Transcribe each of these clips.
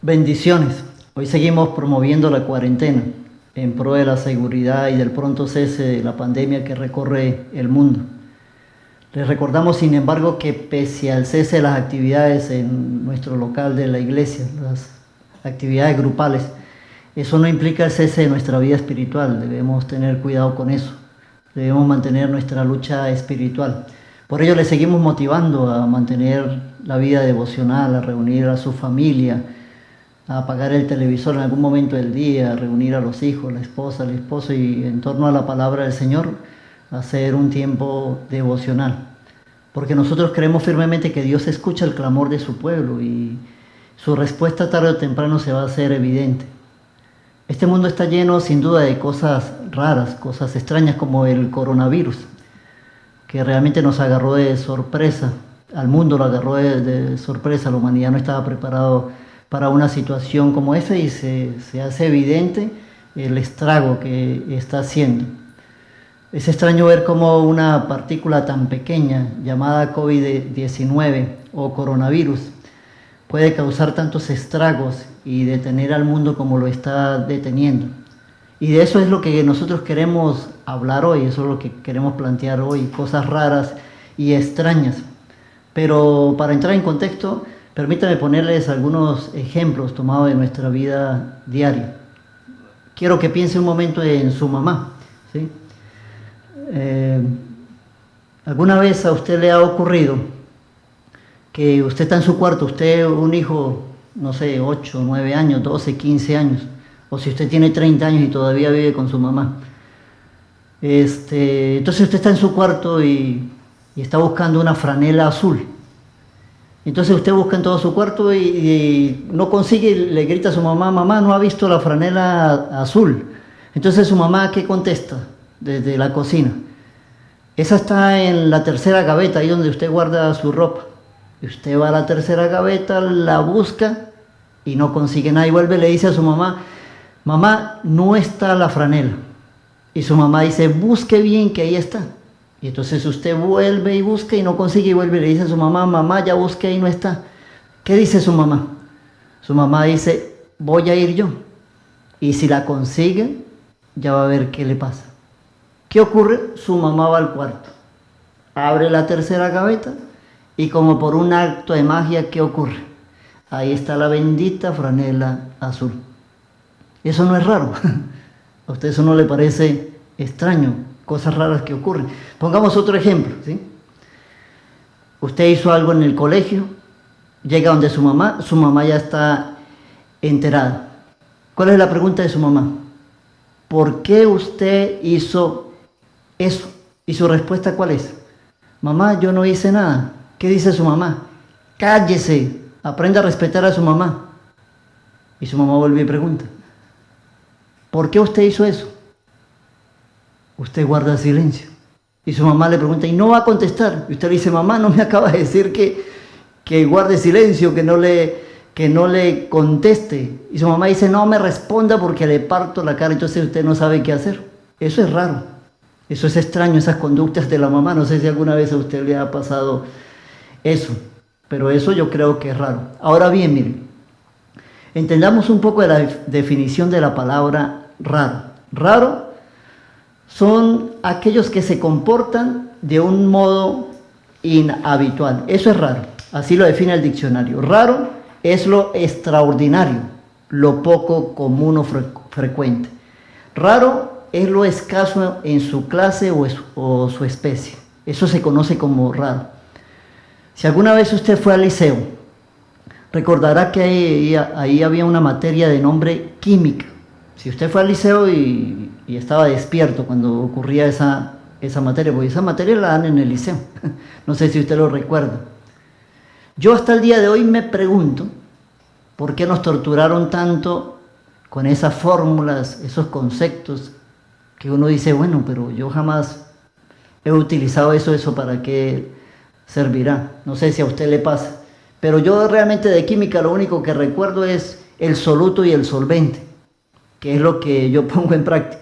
Bendiciones. Hoy seguimos promoviendo la cuarentena en pro de la seguridad y del pronto cese de la pandemia que recorre el mundo. Les recordamos, sin embargo, que pese al cese de las actividades en nuestro local de la iglesia, las actividades grupales, eso no implica el cese de nuestra vida espiritual. Debemos tener cuidado con eso. Debemos mantener nuestra lucha espiritual. Por ello les seguimos motivando a mantener la vida devocional, a reunir a su familia, a apagar el televisor en algún momento del día, a reunir a los hijos, la esposa, el esposo y en torno a la palabra del Señor, hacer un tiempo devocional. Porque nosotros creemos firmemente que Dios escucha el clamor de su pueblo y su respuesta tarde o temprano se va a hacer evidente. Este mundo está lleno sin duda de cosas raras, cosas extrañas como el coronavirus, que realmente nos agarró de sorpresa, al mundo lo agarró de sorpresa, la humanidad no estaba preparado para una situación como esa y se hace evidente el estrago que está haciendo. Es extraño ver cómo una partícula tan pequeña llamada COVID-19 o coronavirus puede causar tantos estragos y detener al mundo como lo está deteniendo. Y de eso es lo que nosotros queremos hablar hoy, eso es lo que queremos plantear hoy, cosas raras y extrañas. Pero para entrar en contexto, permítanme ponerles algunos ejemplos tomados de nuestra vida diaria. Quiero que piense un momento en su mamá, ¿sí? ¿Alguna vez a usted le ha ocurrido que usted está en su cuarto, usted un hijo, no sé, 8, 9 años, 12, 15 años, o si usted tiene 30 años y todavía vive con su mamá? Entonces usted está en su cuarto y está buscando una franela azul. Entonces usted busca en todo su cuarto y no consigue, le grita a su mamá: mamá, no ha visto la franela azul. Entonces su mamá, ¿qué contesta? Desde la cocina: esa está en la tercera gaveta, ahí donde usted guarda su ropa. Y usted va a la tercera gaveta, la busca y no consigue nada. Y vuelve y le dice a su mamá: mamá, no está la franela. Y su mamá dice: busque bien que ahí está. Y entonces usted vuelve y busca y no consigue y vuelve y le dice a su mamá: mamá, ya busqué y no está. ¿Qué dice su mamá? Su mamá dice: voy a ir yo. Y si la consigue, ya va a ver qué le pasa. ¿Qué ocurre? Su mamá va al cuarto, abre la tercera gaveta y como por un acto de magia, ¿qué ocurre? Ahí está la bendita franela azul. Eso no es raro. ¿A usted eso no le parece extraño? Cosas raras que ocurren. Pongamos otro ejemplo, ¿sí? Usted hizo algo en el colegio, llega donde su mamá ya está enterada. ¿Cuál es la pregunta de su mamá? ¿Por qué usted hizo eso? ¿Y su respuesta cuál es? Mamá, yo no hice nada. ¿Qué dice su mamá? Cállese, aprenda a respetar a su mamá. Y su mamá vuelve y pregunta: ¿por qué usted hizo eso? Usted guarda silencio. Y su mamá le pregunta y no va a contestar. Y usted le dice: mamá, no me acaba de decir que guarde silencio, que no le conteste. Y su mamá dice: no me responda porque le parto la cara. Entonces usted no sabe qué hacer. Eso es raro. Eso es extraño, esas conductas de la mamá. No sé si alguna vez a usted le ha pasado eso. Pero eso yo creo que es raro. Ahora bien, miren, entendamos un poco de la definición de la palabra raro. Raro son aquellos que se comportan de un modo inhabitual. Eso es raro, así lo define el diccionario. Raro es lo extraordinario, lo poco común o frecuente. Raro es lo escaso en su clase o su especie. Eso se conoce como raro. Si alguna vez usted fue al liceo, recordará que ahí había una materia de nombre química. Si usted fue al liceo y estaba despierto cuando ocurría esa materia, porque esa materia la dan en el liceo. No sé si usted lo recuerda. Yo hasta el día de hoy me pregunto por qué nos torturaron tanto con esas fórmulas, esos conceptos, que uno dice: bueno, pero yo jamás he utilizado eso para qué servirá. No sé si a usted le pasa. Pero yo realmente de química lo único que recuerdo es el soluto y el solvente, que es lo que yo pongo en práctica.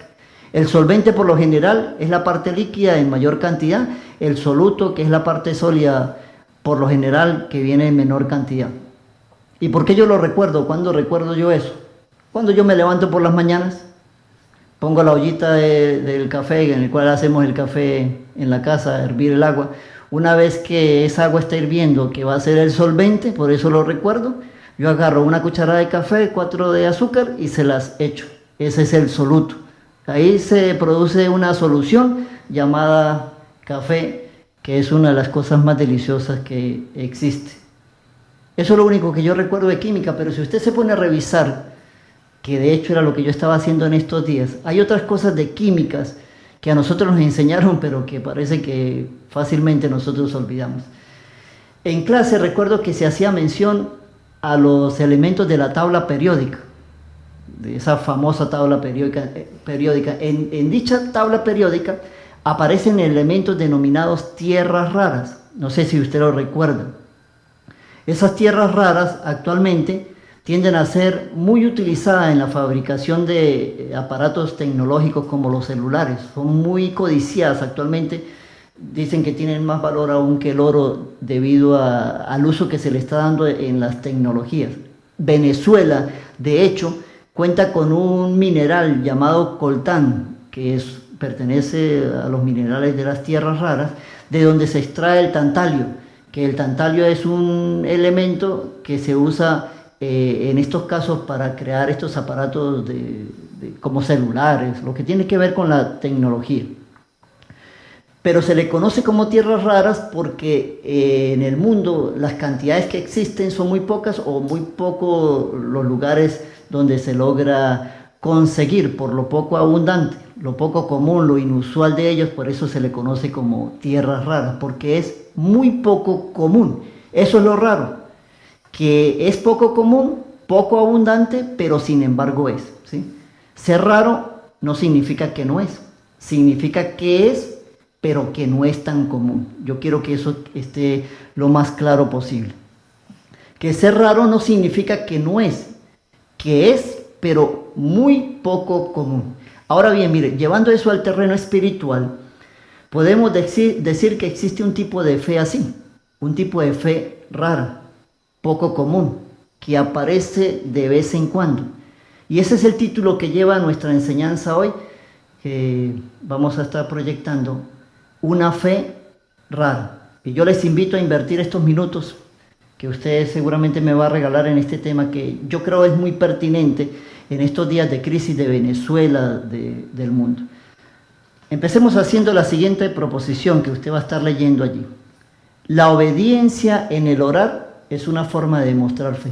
El solvente por lo general es la parte líquida en mayor cantidad, el soluto, que es la parte sólida, por lo general que viene en menor cantidad. ¿Y por qué yo lo recuerdo? ¿Cuándo recuerdo yo eso? Cuando yo me levanto por las mañanas, pongo la ollita del café, en el cual hacemos el café en la casa, a hervir el agua. Una vez que esa agua está hirviendo, que va a ser el solvente, por eso lo recuerdo, yo agarro una cucharada de café, 4 de azúcar y se las echo. Ese es el soluto. Ahí se produce una solución llamada café, que es una de las cosas más deliciosas que existe. Eso es lo único que yo recuerdo de química, pero si usted se pone a revisar, que de hecho era lo que yo estaba haciendo en estos días, hay otras cosas de químicas que a nosotros nos enseñaron, pero que parece que fácilmente nosotros olvidamos. En clase recuerdo que se hacía mención a los elementos de la tabla periódica, de esa famosa tabla periódica. En dicha tabla periódica aparecen elementos denominados tierras raras. No sé si usted lo recuerda. Esas tierras raras actualmente tienden a ser muy utilizadas en la fabricación de aparatos tecnológicos como los celulares. Son muy codiciadas actualmente. Dicen que tienen más valor aún que el oro debido al uso que se le está dando en las tecnologías. Venezuela, de hecho, cuenta con un mineral llamado coltán, que pertenece a los minerales de las tierras raras, de donde se extrae el tantalio, que el tantalio es un elemento que se usa en estos casos para crear estos aparatos como celulares, lo que tiene que ver con la tecnología. Pero se le conoce como tierras raras porque en el mundo las cantidades que existen son muy pocas o muy pocos los lugares donde se logra conseguir por lo poco abundante, lo poco común, lo inusual de ellos, por eso se le conoce como tierras raras, porque es muy poco común. Eso es lo raro, que es poco común, poco abundante, pero sin embargo es, ¿sí? Ser raro no significa que no es, significa que es, pero que no es tan común. Yo quiero que eso esté lo más claro posible. Que ser raro no significa que no es, que es, pero muy poco común. Ahora bien, mire, llevando eso al terreno espiritual, podemos decir que existe un tipo de fe así, un tipo de fe rara, poco común, que aparece de vez en cuando. Y ese es el título que lleva nuestra enseñanza hoy, que vamos a estar proyectando, una fe rara. Y yo les invito a invertir estos minutos que usted seguramente me va a regalar en este tema, que yo creo es muy pertinente en estos días de crisis de Venezuela, del mundo. Empecemos haciendo la siguiente proposición que usted va a estar leyendo allí. La obediencia en el orar es una forma de demostrar fe.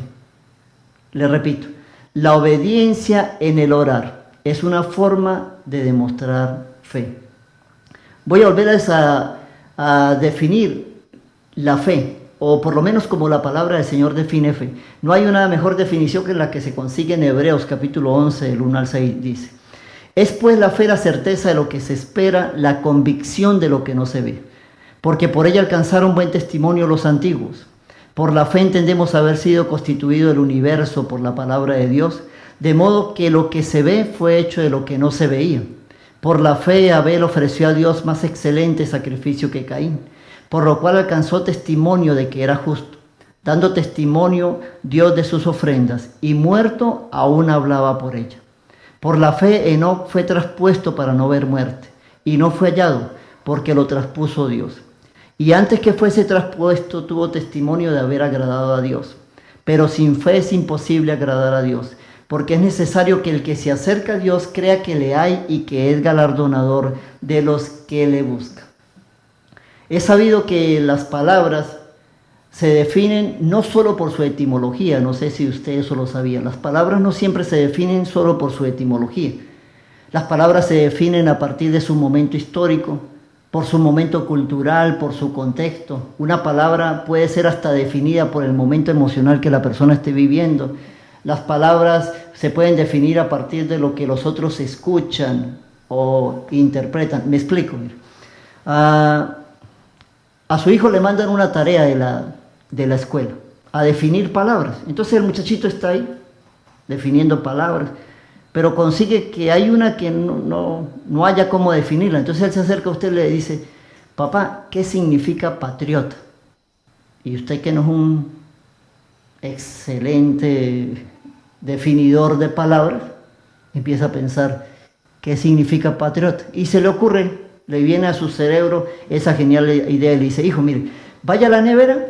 Le repito, la obediencia en el orar es una forma de demostrar fe. Voy a volver a definir la fe, o por lo menos como la palabra del Señor define fe. No hay una mejor definición que la que se consigue en Hebreos capítulo 11, del 1 al 6, dice: es pues la fe la certeza de lo que se espera, la convicción de lo que no se ve, porque por ella alcanzaron buen testimonio los antiguos. Por la fe entendemos haber sido constituido el universo por la palabra de Dios, de modo que lo que se ve fue hecho de lo que no se veía. Por la fe Abel ofreció a Dios más excelente sacrificio que Caín, por lo cual alcanzó testimonio de que era justo, dando testimonio Dios de sus ofrendas, y muerto aún hablaba por ella. Por la fe Enoc fue traspuesto para no ver muerte, y no fue hallado, porque lo traspuso Dios. Y antes que fuese traspuesto tuvo testimonio de haber agradado a Dios. Pero sin fe es imposible agradar a Dios, porque es necesario que el que se acerca a Dios crea que le hay y que es galardonador de los que le buscan. He sabido que las palabras se definen no solo por su etimología, no sé si usted eso lo sabía. Las palabras no siempre se definen solo por su etimología. Las palabras se definen a partir de su momento histórico, por su momento cultural, por su contexto. Una palabra puede ser hasta definida por el momento emocional que la persona esté viviendo. Las palabras se pueden definir a partir de lo que los otros escuchan o interpretan. Me explico. A su hijo le mandan una tarea de la escuela, a definir palabras. Entonces el muchachito está ahí, definiendo palabras, pero consigue que hay una que no haya cómo definirla. Entonces él se acerca a usted y le dice: papá, ¿qué significa patriota? Y usted, que no es excelente definidor de palabras, empieza a pensar qué significa patriota. Y se le ocurre, le viene a su cerebro esa genial idea y le dice, hijo, mire, vaya a la nevera,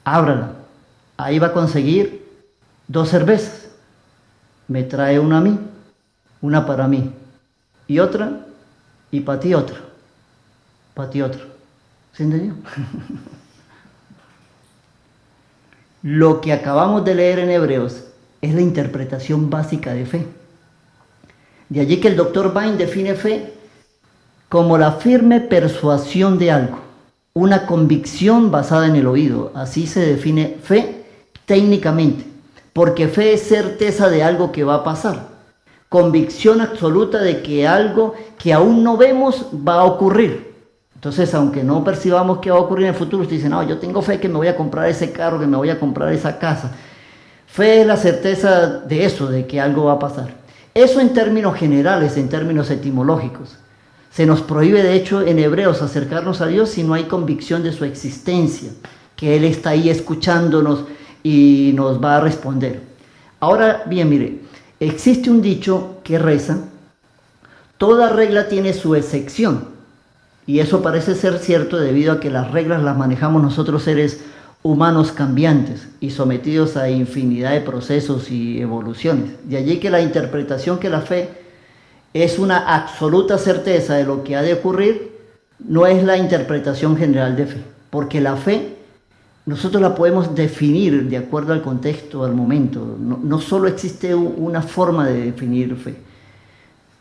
ábrala. Ahí va a conseguir 2 cervezas. Me trae una a mí, una para mí, y otra, y para ti otra. Para ti otra. ¿Se entendió? Lo que acabamos de leer en Hebreos es la interpretación básica de fe. De allí que el doctor Vine define fe como la firme persuasión de algo, una convicción basada en el oído. Así se define fe técnicamente, porque fe es certeza de algo que va a pasar, convicción absoluta de que algo que aún no vemos va a ocurrir. Entonces, aunque no percibamos que va a ocurrir en el futuro, usted dice, no, yo tengo fe que me voy a comprar ese carro, que me voy a comprar esa casa. Fe es la certeza de eso, de que algo va a pasar. Eso en términos generales, en términos etimológicos. Se nos prohíbe, de hecho, en Hebreos acercarnos a Dios si no hay convicción de su existencia, que Él está ahí escuchándonos y nos va a responder. Ahora bien, mire, existe un dicho que reza, toda regla tiene su excepción. Y eso parece ser cierto debido a que las reglas las manejamos nosotros seres humanos cambiantes y sometidos a infinidad de procesos y evoluciones. De allí que la interpretación que la fe es una absoluta certeza de lo que ha de ocurrir, no es la interpretación general de fe. Porque la fe nosotros la podemos definir de acuerdo al contexto, al momento. No solo existe una forma de definir fe.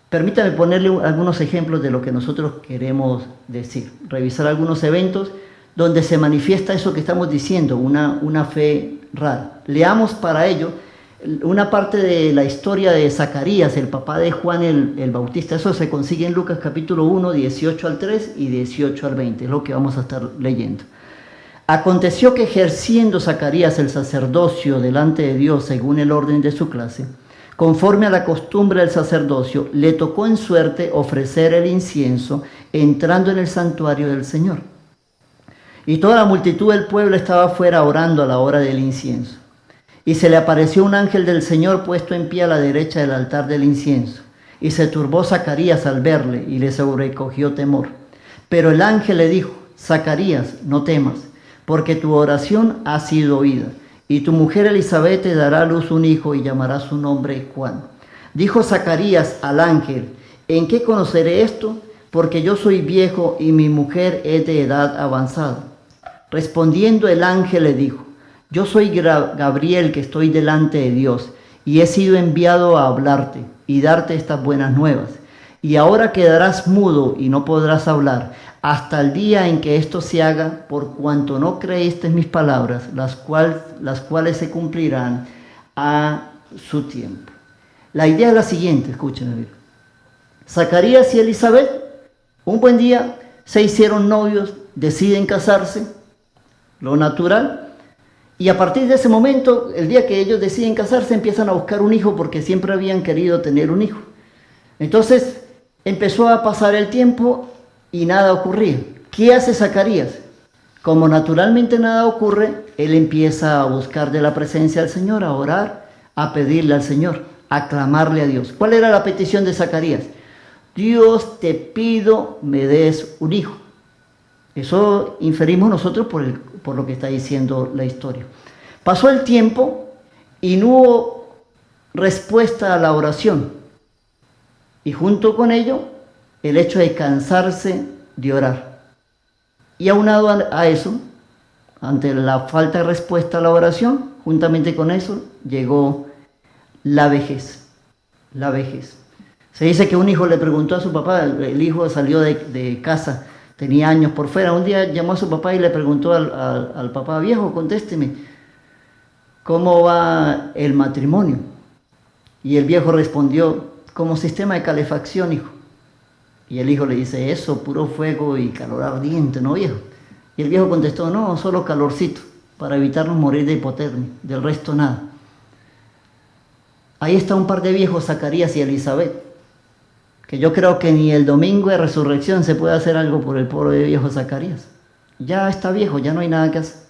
Permítame ponerle algunos ejemplos de lo que nosotros queremos decir. Revisar algunos eventos donde se manifiesta eso que estamos diciendo, una fe rara. Leamos para ello una parte de la historia de Zacarías, el papá de Juan el Bautista. Eso se consigue en Lucas capítulo 1, 18 al 3 y 18 al 20. Es lo que vamos a estar leyendo. Aconteció que ejerciendo Zacarías el sacerdocio delante de Dios según el orden de su clase, conforme a la costumbre del sacerdocio, le tocó en suerte ofrecer el incienso entrando en el santuario del Señor. Y toda la multitud del pueblo estaba afuera orando a la hora del incienso. Y se le apareció un ángel del Señor puesto en pie a la derecha del altar del incienso. Y se turbó Zacarías al verle y le sobrecogió temor. Pero el ángel le dijo, Zacarías, no temas, porque tu oración ha sido oída. Y tu mujer Elizabeth te dará a luz un hijo y llamará su nombre Juan. Dijo Zacarías al ángel, ¿en qué conoceré esto? Porque yo soy viejo y mi mujer es de edad avanzada. Respondiendo el ángel le dijo, yo soy Gabriel que estoy delante de Dios y he sido enviado a hablarte y darte estas buenas nuevas. Y ahora quedarás mudo y no podrás hablar hasta el día en que esto se haga, por cuanto no creíste en mis palabras, las cuales se cumplirán a su tiempo. La idea es la siguiente, escúchenme. Zacarías y Elizabeth, un buen día se hicieron novios, deciden casarse, lo natural, y a partir de ese momento, el día que ellos deciden casarse, empiezan a buscar un hijo porque siempre habían querido tener un hijo. Entonces empezó a pasar el tiempo y nada ocurría. ¿Qué hace Zacarías? Como naturalmente nada ocurre, él empieza a buscar de la presencia del Señor, a orar, a pedirle al Señor, a clamarle a Dios. ¿Cuál era la petición de Zacarías? Dios, te pido, me des un hijo. Eso inferimos nosotros por lo que está diciendo la historia. Pasó el tiempo y no hubo respuesta a la oración. Y junto con ello, el hecho de cansarse de orar. Y aunado a eso, ante la falta de respuesta a la oración, juntamente con eso, llegó la vejez. La vejez. Se dice que un hijo le preguntó a su papá, el hijo salió de casa, tenía años por fuera. Un día llamó a su papá y le preguntó al papá, viejo, contésteme, ¿cómo va el matrimonio? Y el viejo respondió, como sistema de calefacción, hijo. Y el hijo le dice, eso, puro fuego y calor ardiente, ¿no, viejo? Y el viejo contestó, no, solo calorcito, para evitarnos morir de hipotermia, del resto nada. Ahí está un par de viejos, Zacarías y Elizabeth, que yo creo que ni el domingo de resurrección se puede hacer algo por el pobre viejo Zacarías. Ya está viejo, ya no hay nada que hacer.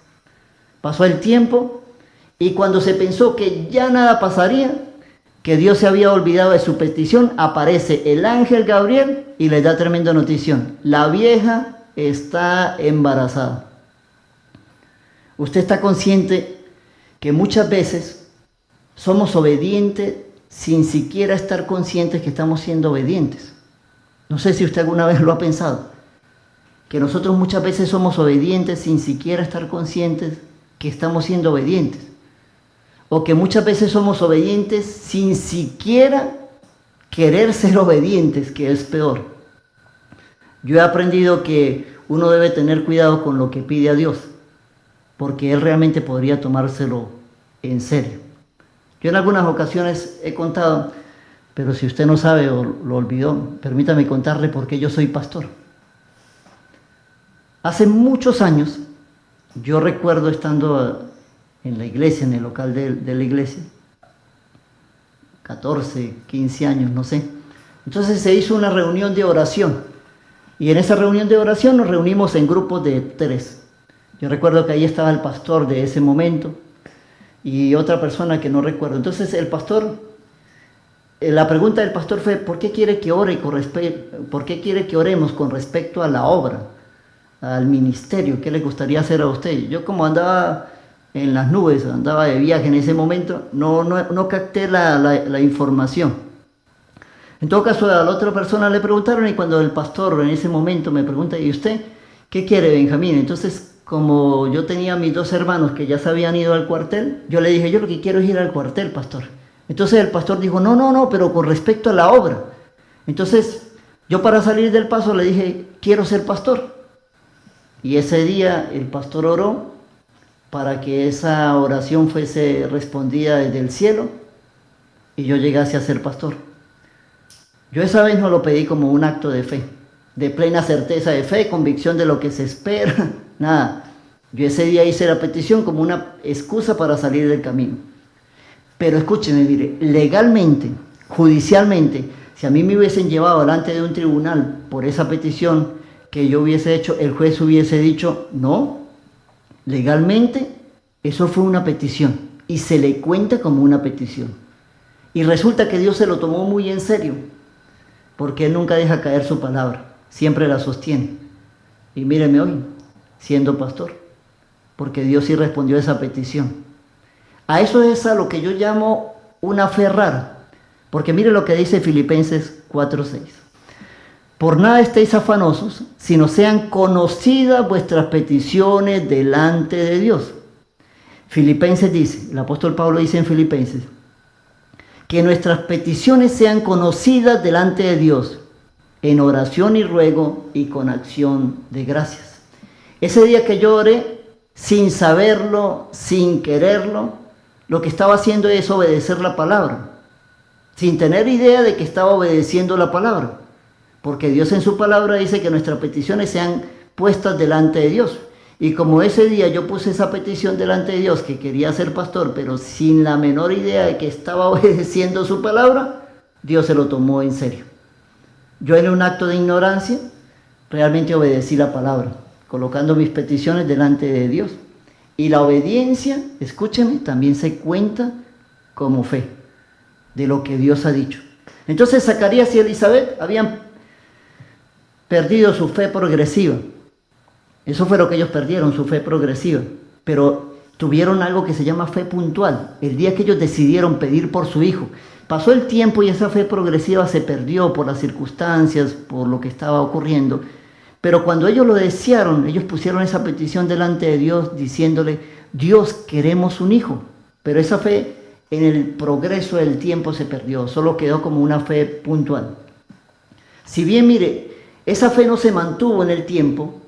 Pasó el tiempo Y cuando se pensó que ya nada pasaría, que Dios se había olvidado de su petición, aparece el ángel Gabriel y les da tremenda notición. La vieja está embarazada. Usted está consciente que muchas veces somos obedientes sin siquiera estar conscientes que estamos siendo obedientes. No sé si usted alguna vez lo ha pensado, que nosotros muchas veces somos obedientes sin siquiera estar conscientes que estamos siendo obedientes. O que muchas veces somos obedientes sin siquiera querer ser obedientes, que es peor. Yo he aprendido que uno debe tener cuidado con lo que pide a Dios, porque Él realmente podría tomárselo en serio. Yo en algunas ocasiones he contado, pero si usted no sabe o lo olvidó, permítame contarle por qué yo soy pastor. Hace muchos años, yo recuerdo estando en la iglesia, en el local de la iglesia, 14, 15 años, no sé. Entonces se hizo una reunión de oración, y en esa reunión de oración nos reunimos en grupos de 3. Yo recuerdo que ahí estaba el pastor de ese momento, y otra persona que no recuerdo. Entonces el pastor, la pregunta del pastor fue, ¿por qué quiere que por qué quiere que oremos con respecto a la obra, al ministerio? ¿Qué le gustaría hacer a usted? Yo, como andaba en las nubes, andaba de viaje en ese momento, no capté la información. En todo caso, a la otra persona le preguntaron, y cuando el pastor en ese momento me pregunta, ¿y usted qué quiere, Benjamín? Entonces, como yo tenía a mis 2 hermanos que ya se habían ido al cuartel, yo le dije, yo lo que quiero es ir al cuartel, pastor. Entonces el pastor dijo, no, pero con respecto a la obra. Entonces yo, para salir del paso, le dije, quiero ser pastor. Y ese día el pastor oró para que esa oración fuese respondida desde el cielo y yo llegase a ser pastor. Yo esa vez no lo pedí como un acto de fe, de plena certeza de fe, convicción de lo que se espera, nada. Yo ese día hice la petición como una excusa para salir del camino. Pero escúcheme, mire, legalmente, judicialmente, si a mí me hubiesen llevado delante de un tribunal por esa petición que yo hubiese hecho, el juez hubiese dicho, no, legalmente eso fue una petición y se le cuenta como una petición. Y resulta que Dios se lo tomó muy en serio, porque Él nunca deja caer su palabra, siempre la sostiene. Y míreme hoy, siendo pastor, porque Dios sí respondió a esa petición. A eso es a lo que yo llamo una fe rara, porque mire lo que dice Filipenses 4:6. Por nada estéis afanosos, sino sean conocidas vuestras peticiones delante de Dios. Filipenses dice, el apóstol Pablo dice en Filipenses, que nuestras peticiones sean conocidas delante de Dios, en oración y ruego y con acción de gracias. Ese día que yo oré, sin saberlo, sin quererlo, lo que estaba haciendo es obedecer la palabra, sin tener idea de que estaba obedeciendo la palabra, porque Dios en su palabra dice que nuestras peticiones sean puestas delante de Dios. Y como ese día yo puse esa petición delante de Dios, que quería ser pastor, pero sin la menor idea de que estaba obedeciendo su palabra, Dios se lo tomó en serio. Yo, en un acto de ignorancia, realmente obedecí la palabra, colocando mis peticiones delante de Dios. Y la obediencia, escúcheme, también se cuenta como fe de lo que Dios ha dicho. Entonces Zacarías y Elizabeth habían perdido su fe progresiva. Eso fue lo que ellos perdieron, su fe progresiva. Pero tuvieron algo que se llama fe puntual. El día que ellos decidieron pedir por su hijo, pasó el tiempo y esa fe progresiva se perdió por las circunstancias, por lo que estaba ocurriendo. Pero cuando ellos lo desearon, ellos pusieron esa petición delante de Dios, diciéndole, Dios, queremos un hijo. Pero esa fe, en el progreso del tiempo, se perdió, solo quedó como una fe puntual. Si bien, mire, esa fe no se mantuvo en el tiempo,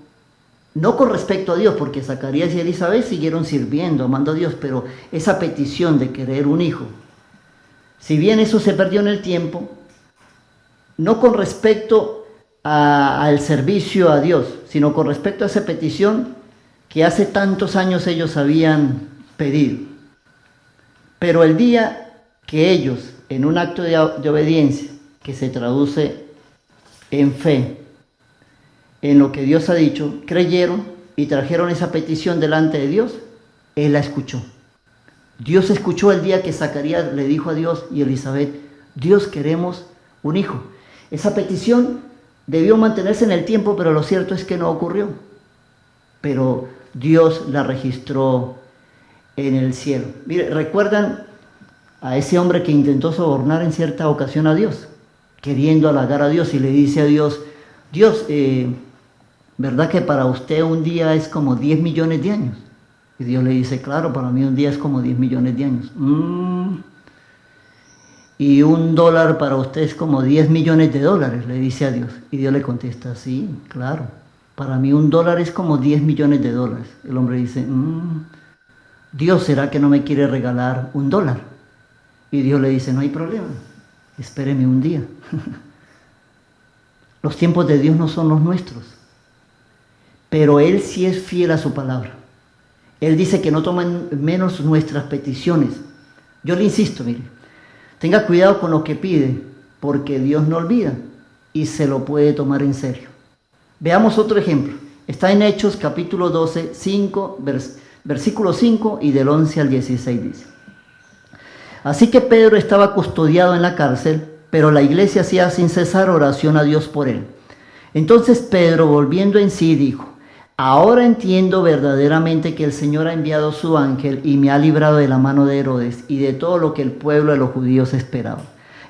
no con respecto a Dios, porque Zacarías y Elizabeth siguieron sirviendo, amando a Dios, pero esa petición de querer un hijo, si bien eso se perdió en el tiempo, no con respecto al servicio a Dios, sino con respecto a esa petición que hace tantos años ellos habían pedido. Pero el día que ellos, en un acto de obediencia, que se traduce en fe, en lo que Dios ha dicho, creyeron y trajeron esa petición delante de Dios, Él la escuchó. Dios escuchó el día que Zacarías le dijo a Dios y Elizabeth, Dios, queremos un hijo. Esa petición debió mantenerse en el tiempo, pero lo cierto es que no ocurrió. Pero Dios la registró en el cielo. Mire, ¿recuerdan a ese hombre que intentó sobornar en cierta ocasión a Dios? Queriendo halagar a Dios, y le dice a Dios, Dios, ¿verdad que para usted un día es como 10 millones de años? Y Dios le dice, claro, para mí un día es como 10 millones de años. Y $1 para usted es como 10 millones de dólares, le dice a Dios. Y Dios le contesta, sí, claro, para mí $1 es como 10 millones de dólares. El hombre dice, Dios, ¿será que no me quiere regalar $1? Y Dios le dice, no hay problema, espéreme un día. Los tiempos de Dios no son los nuestros, pero Él sí es fiel a su palabra. Él dice que no toman menos nuestras peticiones. Yo le insisto, mire, tenga cuidado con lo que pide, porque Dios no olvida y se lo puede tomar en serio. Veamos otro ejemplo. Está en Hechos capítulo 12, versículo 5 y del 11 al 16 dice. Así que Pedro estaba custodiado en la cárcel, pero la iglesia hacía sin cesar oración a Dios por él. Entonces Pedro, volviendo en sí, dijo, ahora entiendo verdaderamente que el Señor ha enviado su ángel y me ha librado de la mano de Herodes y de todo lo que el pueblo de los judíos esperaba.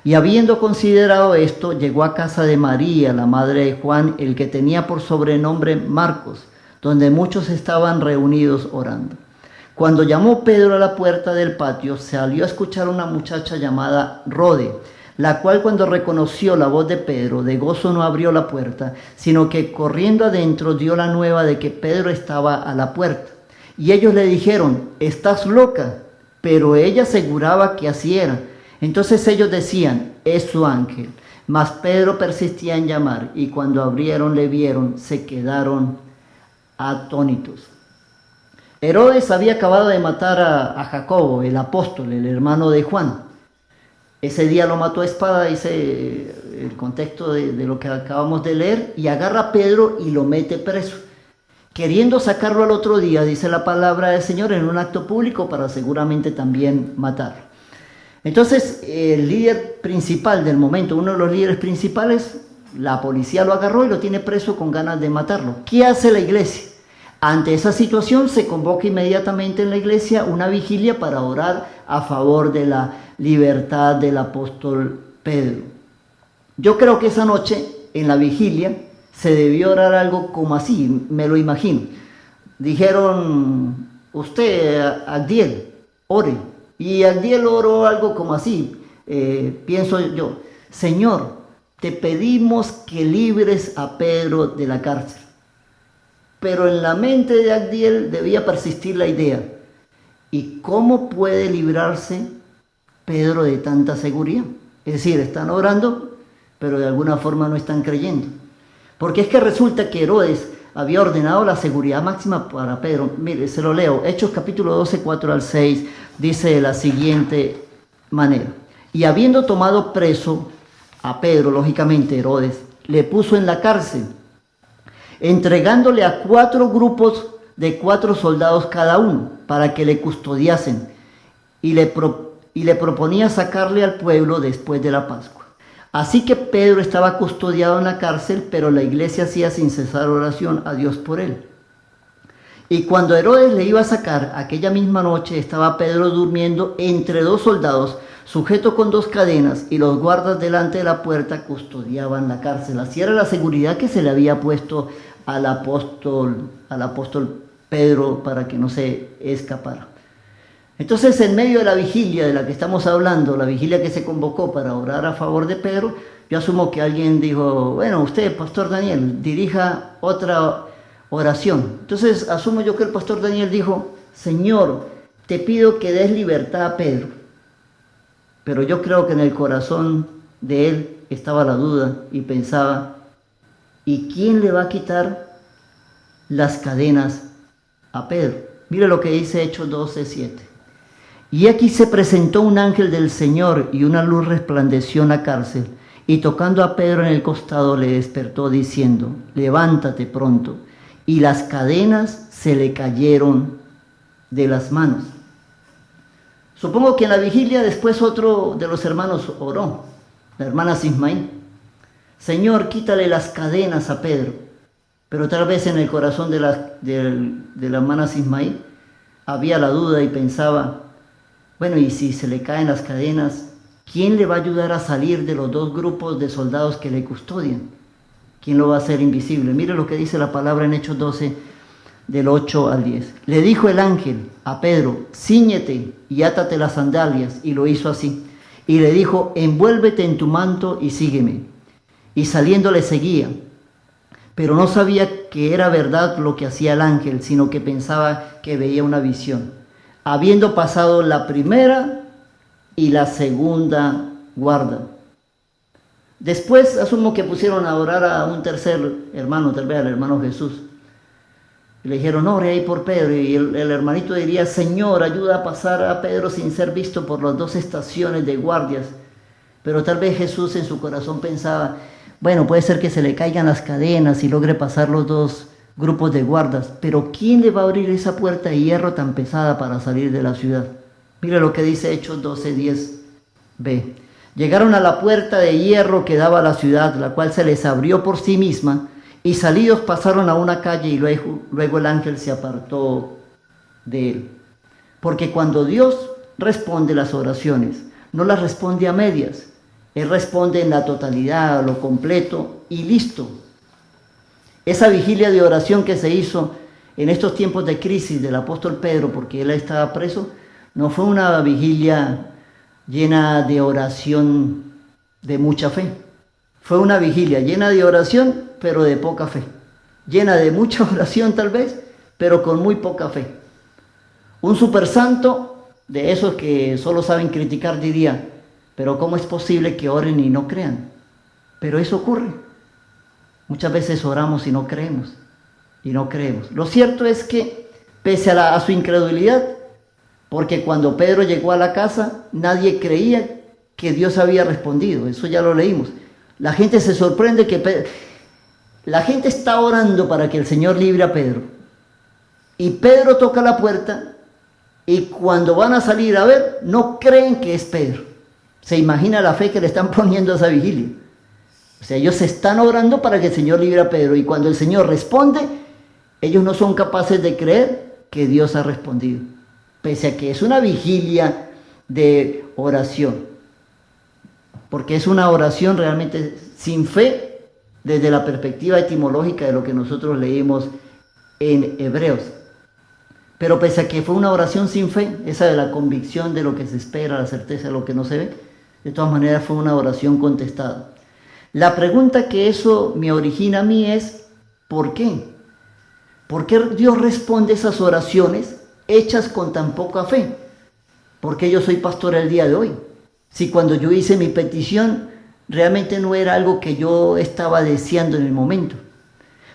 Y habiendo considerado esto, llegó a casa de María, la madre de Juan, el que tenía por sobrenombre Marcos, donde muchos estaban reunidos orando. Cuando llamó Pedro a la puerta del patio, salió a escuchar una muchacha llamada Rode, la cual cuando reconoció la voz de Pedro, de gozo no abrió la puerta, sino que corriendo adentro dio la nueva de que Pedro estaba a la puerta. Y ellos le dijeron, ¿estás loca? Pero ella aseguraba que así era. Entonces ellos decían, es su ángel. Mas Pedro persistía en llamar, y cuando abrieron le vieron, se quedaron atónitos. Herodes había acabado de matar a Jacobo, el apóstol, el hermano de Juan. Ese día lo mató a espada, dice el contexto de lo que acabamos de leer, y agarra a Pedro y lo mete preso, queriendo sacarlo al otro día, dice la palabra del Señor, en un acto público para seguramente también matarlo. Entonces, el líder principal del momento, uno de los líderes principales, la policía lo agarró y lo tiene preso con ganas de matarlo. ¿Qué hace la iglesia? Ante esa situación se convoca inmediatamente en la iglesia una vigilia para orar a favor de la libertad del apóstol Pedro. Yo creo que esa noche en la vigilia se debió orar algo como así, me lo imagino. Dijeron, usted, Agdiel, ore. Y Agdiel oró algo como así, pienso yo, Señor, te pedimos que libres a Pedro de la cárcel. Pero en la mente de Agdiel debía persistir la idea, ¿y cómo puede librarse Pedro de tanta seguridad? Es decir, están orando, pero de alguna forma no están creyendo. Porque es que resulta que Herodes había ordenado la seguridad máxima para Pedro. Mire, se lo leo. Hechos capítulo 12, 4 al 6, dice de la siguiente manera. Y habiendo tomado preso a Pedro, lógicamente Herodes, le puso en la cárcel, entregándole a 4 grupos de 4 soldados cada uno, para que le custodiasen, y le proponía sacarle al pueblo después de la Pascua. Así que Pedro estaba custodiado en la cárcel, pero la iglesia hacía sin cesar oración a Dios por él. Y cuando Herodes le iba a sacar, aquella misma noche estaba Pedro durmiendo entre 2 soldados, sujeto con 2 cadenas, y los guardas delante de la puerta custodiaban la cárcel. Así era la seguridad que se le había puesto al apóstol Pedro para que no se escapara. Entonces, en medio de la vigilia de la que estamos hablando, la vigilia que se convocó para orar a favor de Pedro, yo asumo que alguien dijo, bueno, usted, Pastor Daniel, dirija otra oración. Entonces, asumo yo que el Pastor Daniel dijo, Señor, te pido que des libertad a Pedro. Pero yo creo que en el corazón de él estaba la duda y pensaba, ¿y quién le va a quitar las cadenas a Pedro? Mire lo que dice Hechos 12:7. Y aquí se presentó un ángel del Señor y una luz resplandeció en la cárcel, y tocando a Pedro en el costado le despertó diciendo, levántate pronto. Y las cadenas se le cayeron de las manos. Supongo que en la vigilia después otro de los hermanos oró, la hermana Sismaí. Señor, quítale las cadenas a Pedro. Pero tal vez en el corazón de la hermana Sismaí había la duda y pensaba, bueno, y si se le caen las cadenas, ¿quién le va a ayudar a salir de los dos grupos de soldados que le custodian? ¿Quién lo va a hacer invisible? Mire lo que dice la palabra en Hechos 12, del 8 al 10. Le dijo el ángel a Pedro, cíñete y átate las sandalias, y lo hizo así. Y le dijo, envuélvete en tu manto y sígueme. Y saliendo le seguía, pero no sabía que era verdad lo que hacía el ángel, sino que pensaba que veía una visión. Habiendo pasado la primera y la segunda guarda. Después asumo que pusieron a orar a un tercer hermano, tal vez al hermano Jesús. Y le dijeron, ore ahí por Pedro. Y el hermanito diría, Señor, ayuda a pasar a Pedro sin ser visto por las dos estaciones de guardias. Pero tal vez Jesús en su corazón pensaba, bueno, puede ser que se le caigan las cadenas y logre pasar los dos grupos de guardas, pero ¿quién le va a abrir esa puerta de hierro tan pesada para salir de la ciudad? Mire lo que dice Hechos 12:10b. Llegaron a la puerta de hierro que daba a la ciudad, la cual se les abrió por sí misma, y salidos pasaron a una calle y luego el ángel se apartó de él. Porque cuando Dios responde las oraciones, no las responde a medias. Él responde en la totalidad, a lo completo y listo. Esa vigilia de oración que se hizo en estos tiempos de crisis del apóstol Pedro, porque él estaba preso, no fue una vigilia llena de oración de mucha fe. Fue una vigilia llena de oración, pero de poca fe. Llena de mucha oración tal vez, pero con muy poca fe. Un super santo, de esos que solo saben criticar, diría, pero ¿cómo es posible que oren y no crean? Pero eso ocurre. Muchas veces oramos y no creemos. Y no creemos. Lo cierto es que, pese a su incredulidad, porque cuando Pedro llegó a la casa, nadie creía que Dios había respondido. Eso ya lo leímos. La gente se sorprende que la gente está orando para que el Señor libre a Pedro. Y Pedro toca la puerta y cuando van a salir a ver, no creen que es Pedro. Se imagina la fe que le están poniendo a esa vigilia. O sea, ellos están orando para que el Señor libre a Pedro. Y cuando el Señor responde, ellos no son capaces de creer que Dios ha respondido. Pese a que es una vigilia de oración. Porque es una oración realmente sin fe desde la perspectiva etimológica de lo que nosotros leímos en Hebreos. Pero pese a que fue una oración sin fe, esa de la convicción de lo que se espera, la certeza de lo que no se ve, de todas maneras fue una oración contestada. La pregunta que eso me origina a mí es, ¿por qué? ¿Por qué Dios responde esas oraciones hechas con tan poca fe? ¿Por qué yo soy pastor el día de hoy? Si cuando yo hice mi petición, realmente no era algo que yo estaba deseando en el momento.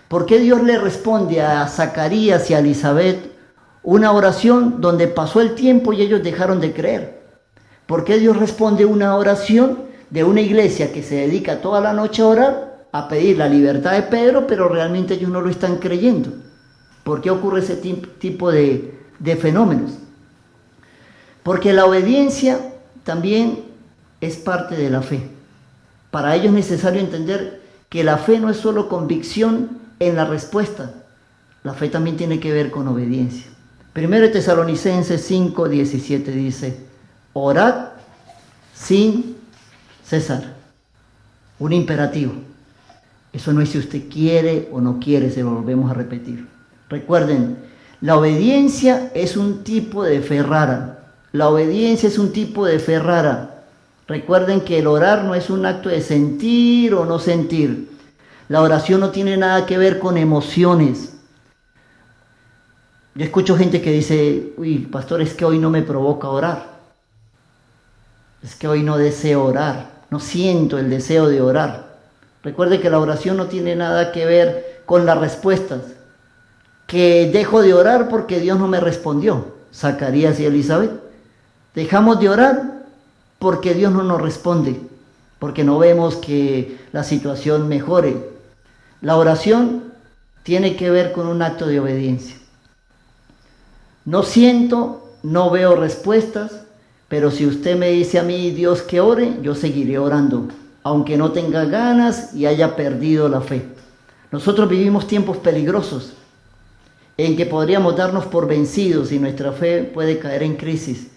¿Por qué Dios le responde a Zacarías y a Elizabeth una oración donde pasó el tiempo y ellos dejaron de creer? ¿Por qué Dios responde una oración de una iglesia que se dedica toda la noche a orar, a pedir la libertad de Pedro, pero realmente ellos no lo están creyendo? ¿Por qué ocurre ese tipo de fenómenos? Porque la obediencia también es parte de la fe. Para ello es necesario entender que la fe no es solo convicción en la respuesta. La fe también tiene que ver con obediencia. 1 Tesalonicenses 5:17 dice, orad sin cesar. Un imperativo. Eso no es si usted quiere o no quiere, se lo volvemos a repetir. Recuerden, la obediencia es un tipo de fe rara. La obediencia es un tipo de fe rara. Recuerden que el orar no es un acto de sentir o no sentir. La oración no tiene nada que ver con emociones. Yo escucho gente que dice, uy, pastor, es que hoy no me provoca orar. Es que hoy no deseo orar. No siento el deseo de orar. Recuerde que la oración no tiene nada que ver con las respuestas. Que dejo de orar porque Dios no me respondió. Zacarías y Elizabeth. Dejamos de orar porque Dios no nos responde, porque no vemos que la situación mejore. La oración tiene que ver con un acto de obediencia. No siento, no veo respuestas, Pero si usted me dice a mí, Dios, que ore, yo seguiré orando, aunque no tenga ganas y haya perdido la fe. Nosotros vivimos tiempos peligrosos en que podríamos darnos por vencidos y nuestra fe puede caer en crisis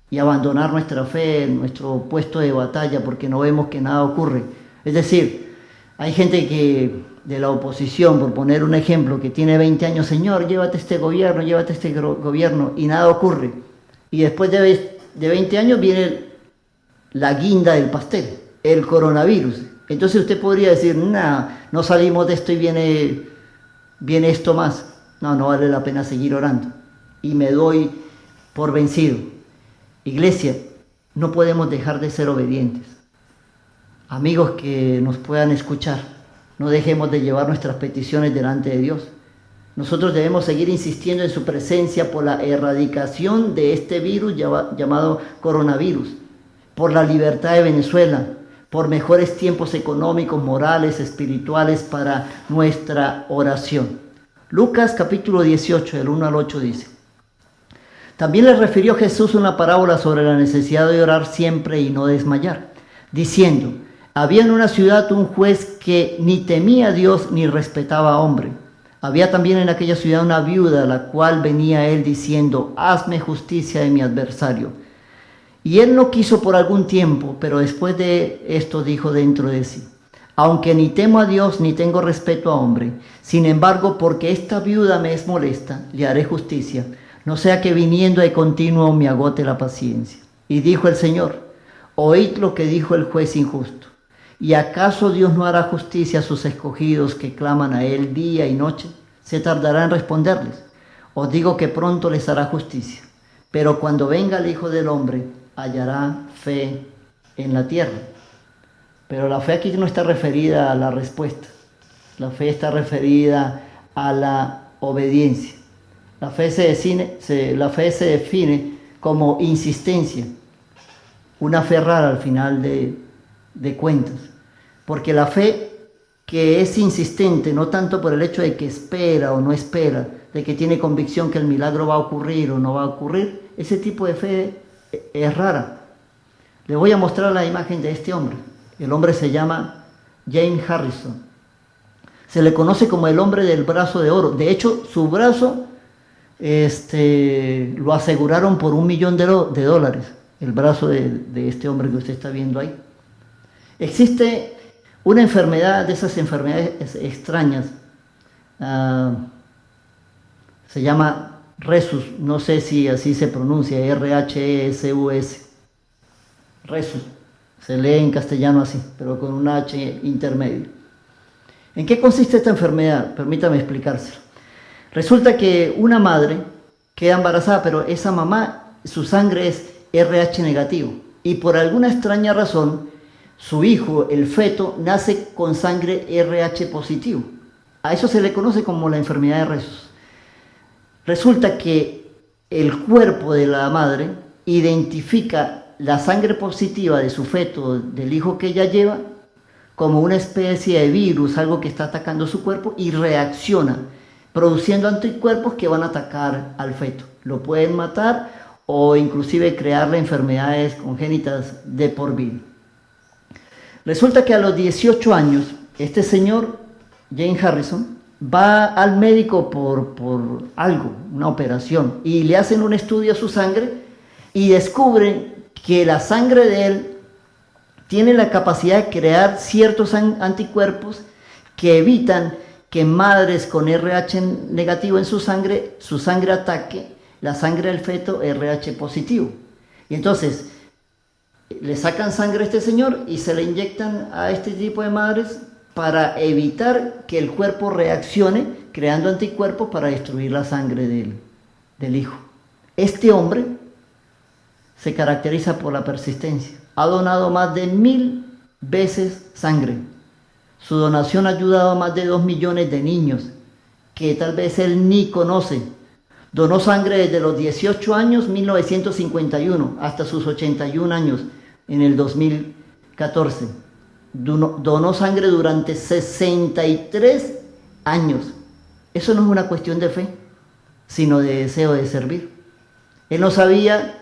y abandonar nuestra fe en nuestro puesto de batalla porque no vemos que nada ocurre. Es decir, hay gente que de la oposición, por poner un ejemplo, que tiene 20 años, Señor, llévate este gobierno, y nada ocurre. Y después de 20 años viene la guinda del pastel, el coronavirus. Entonces usted podría decir, no salimos de esto y viene esto más. No vale la pena seguir orando. Y me doy por vencido. Iglesia, no podemos dejar de ser obedientes. Amigos que nos puedan escuchar, no dejemos de llevar nuestras peticiones delante de Dios. Nosotros debemos seguir insistiendo en su presencia por la erradicación de este virus llamado coronavirus, por la libertad de Venezuela, por mejores tiempos económicos, morales, espirituales para nuestra oración. Lucas capítulo 18, del 1 al 8 dice: También les refirió Jesús una parábola sobre la necesidad de orar siempre y no desmayar, diciendo: Había en una ciudad un juez que ni temía a Dios ni respetaba a hombre. Había también en aquella ciudad una viuda, la cual venía a él diciendo: Hazme justicia de mi adversario. Y él no quiso por algún tiempo, pero después de esto dijo dentro de sí: Aunque ni temo a Dios ni tengo respeto a hombre, sin embargo, porque esta viuda me es molesta, le haré justicia, no sea que viniendo de continuo me agote la paciencia. Y dijo el Señor: Oíd lo que dijo el juez injusto. ¿Y acaso Dios no hará justicia a sus escogidos que claman a Él día y noche? ¿Se tardará en responderles? Os digo que pronto les hará justicia. Pero cuando venga el Hijo del Hombre, hallará fe en la tierra. Pero la fe aquí no está referida a la respuesta. La fe está referida a la obediencia. La fe se define como insistencia. Una fe rara al final de cuentas. Porque la fe que es insistente, no tanto por el hecho de que espera o no espera, de que tiene convicción que el milagro va a ocurrir o no va a ocurrir, ese tipo de fe es rara. Le voy a mostrar la imagen de este hombre. El hombre se llama James Harrison. Se le conoce como el hombre del brazo de oro. De hecho, su brazo lo aseguraron por $1 millón de dólares. El brazo de este hombre que usted está viendo ahí. Existe una enfermedad, de esas enfermedades extrañas, se llama Rhesus, no sé si así se pronuncia, R-H-E-S-U-S, Rhesus, se lee en castellano así, pero con una H intermedio. ¿En qué consiste esta enfermedad? Permítame explicárselo. Resulta que una madre queda embarazada, pero esa mamá, su sangre es RH negativo, y por alguna extraña razón, su hijo, el feto, nace con sangre RH positivo. A eso se le conoce como la enfermedad de Rhesus. Resulta que el cuerpo de la madre identifica la sangre positiva de su feto, del hijo que ella lleva, como una especie de virus, algo que está atacando su cuerpo, y reacciona, produciendo anticuerpos que van a atacar al feto. Lo pueden matar o inclusive crearle enfermedades congénitas de por vida. Resulta que a los 18 años, este señor, James Harrison, va al médico por algo, una operación, y le hacen un estudio a su sangre y descubren que la sangre de él tiene la capacidad de crear ciertos anticuerpos que evitan que madres con RH negativo en su sangre ataque la sangre del feto RH positivo. Y entonces le sacan sangre a este señor y se le inyectan a este tipo de madres para evitar que el cuerpo reaccione creando anticuerpos para destruir la sangre del hijo. Este hombre se caracteriza por la persistencia. Ha donado más de 1000 veces sangre. Su donación ha ayudado a más de 2 millones de niños que tal vez él ni conoce. Donó sangre desde los 18 años, 1951, hasta sus 81 años, en el 2014. Donó sangre durante 63 años. Eso no es una cuestión de fe, sino de deseo de servir. Él no sabía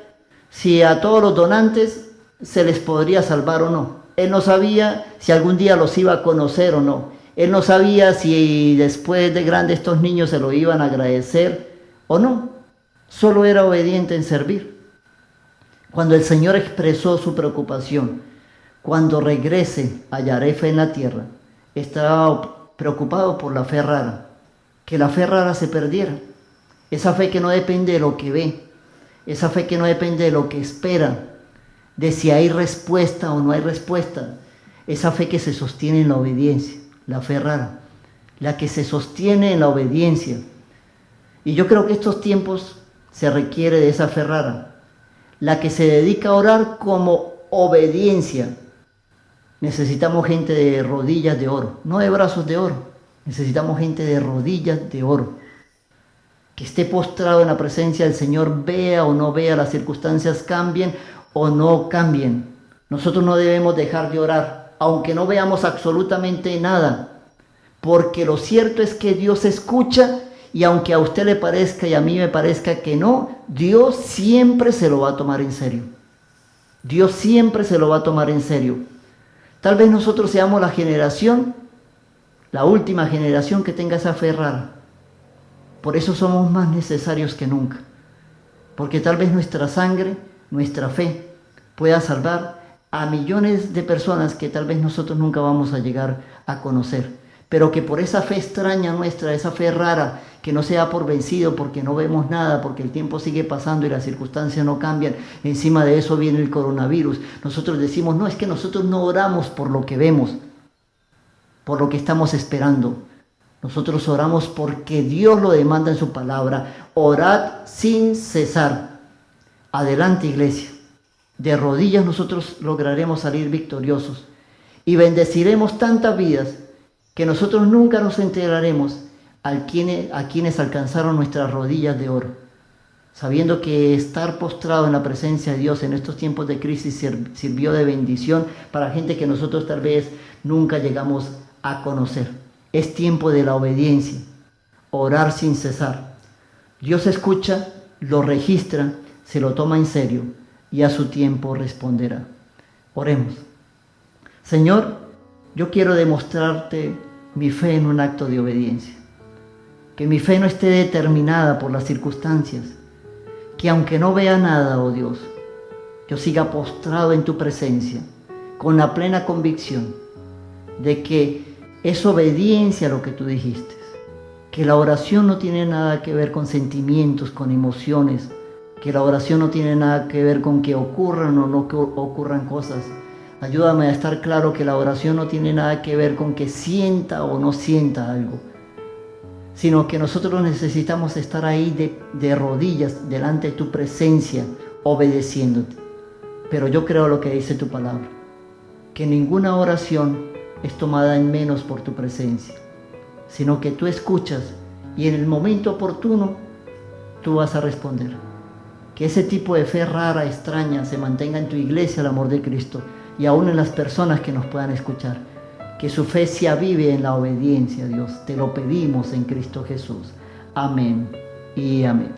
si a todos los donantes se les podría salvar o no. Él no sabía si algún día los iba a conocer o no. Él no sabía si después de grande estos niños se lo iban a agradecer o no. Solo era obediente en servir. Cuando el Señor expresó su preocupación, cuando regrese hallaré fe en la tierra, estaba preocupado por la fe rara, que la fe rara se perdiera. Esa fe que no depende de lo que ve, esa fe que no depende de lo que espera, de si hay respuesta o no hay respuesta, esa fe que se sostiene en la obediencia, la fe rara, la que se sostiene en la obediencia. Y yo creo que estos tiempos se requiere de esa fe rara, la que se dedica a orar como obediencia. Necesitamos gente de rodillas de oro, no de brazos de oro. Necesitamos gente de rodillas de oro, que esté postrado en la presencia del Señor, vea o no vea, las circunstancias cambien o no cambien. Nosotros no debemos dejar de orar, aunque no veamos absolutamente nada, porque lo cierto es que Dios escucha, y aunque a usted le parezca y a mí me parezca que no, Dios siempre se lo va a tomar en serio. Dios siempre se lo va a tomar en serio. Tal vez nosotros seamos la generación, la última generación que tenga esa fe rara. Por eso somos más necesarios que nunca. Porque tal vez nuestra sangre, nuestra fe, pueda salvar a millones de personas que tal vez nosotros nunca vamos a llegar a conocer. Pero que por esa fe extraña nuestra, esa fe rara, que no sea por vencido porque no vemos nada, porque el tiempo sigue pasando y las circunstancias no cambian. Encima de eso viene el coronavirus. Nosotros decimos, no, es que nosotros no oramos por lo que vemos, por lo que estamos esperando. Nosotros oramos porque Dios lo demanda en su palabra. Orad sin cesar. Adelante, iglesia. De rodillas nosotros lograremos salir victoriosos y bendeciremos tantas vidas que nosotros nunca nos enteraremos a quienes alcanzaron nuestras rodillas de oro, sabiendo que estar postrado en la presencia de Dios en estos tiempos de crisis sirvió de bendición para gente que nosotros tal vez nunca llegamos a conocer. Es tiempo de la obediencia, orar sin cesar. Dios escucha, lo registra, se lo toma en serio y a su tiempo responderá. Oremos. Señor, yo quiero demostrarte mi fe en un acto de obediencia. Que mi fe no esté determinada por las circunstancias. Que aunque no vea nada, oh Dios, yo siga postrado en tu presencia, con la plena convicción de que es obediencia a lo que tú dijiste. Que la oración no tiene nada que ver con sentimientos, con emociones. Que la oración no tiene nada que ver con que ocurran o no que ocurran cosas. Ayúdame a estar claro que la oración no tiene nada que ver con que sienta o no sienta algo, sino que nosotros necesitamos estar ahí de rodillas delante de tu presencia, obedeciéndote. Pero yo creo lo que dice tu palabra, que ninguna oración es tomada en menos por tu presencia, sino que tú escuchas y en el momento oportuno tú vas a responder. Que ese tipo de fe rara, extraña, se mantenga en tu iglesia, el amor de Cristo, y aún en las personas que nos puedan escuchar. Que su fe se avive en la obediencia a Dios. Te lo pedimos en Cristo Jesús. Amén y amén.